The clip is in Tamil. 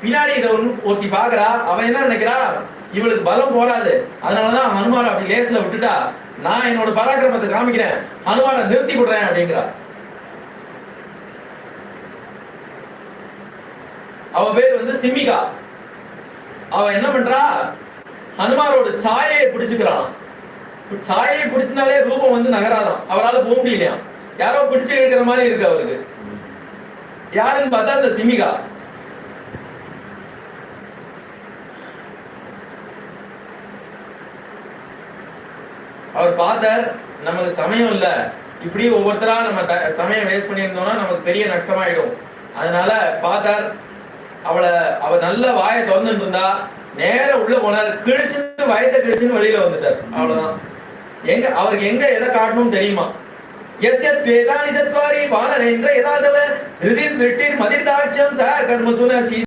பின்னாடி இதை ஒருத்தி பாக்குறா. அவன் என்ன நினைக்கிறா, இவளுக்கு பலம் போடாது, அதனாலதான் ஹனுமான் அப்படி லேஸ்ல விட்டுட்டா, நான் என்னோட பராக்கிரமத்தை காமிக்கிறேன், ஹனுமானை நிறுத்தி விடுறேன் அப்படிங்கிறா. அவ பேர் வந்து சிமிகா. அவ என்ன பண்றா, ஹனுமாரோட சாயை பிடிச்சுக்கிறான். சாயை பிடிச்சினாலே ரூபம் வந்து நகராதான், அவரால் போக முடியலையா, யாரோ பிடிச்சு இருக்கிற மாதிரி இருக்கு அவருக்கு. யாருன்னு பார்த்தா அந்த சிமிகா. அவர் பார்த்தார், நமக்கு சமயம் இல்லை, இப்படி ஒவ்வொருத்தரா நம்ம சமயம் வேஸ்ட் பண்ணியிருந்தோம்னா நமக்கு பெரிய நஷ்டமாயிடும். அதனால பார்த்தார், அவ நல்ல வாயை திறந்துட்டு இருந்தா, நேர உள்ள போனார், கிழிச்சுன்னு வயத்தை கிழிச்சுன்னு வெளியில வந்துட்டார். அவ்வளவுதான். அவருக்கு எங்க எதை காட்டணும்னு தெரியுமா. यस्य त्वेदानि चत्वारि वानरेन्द्र यदादव हृदि दृष्टिर्मदिर्दाक्ष्यं स कर्मसु न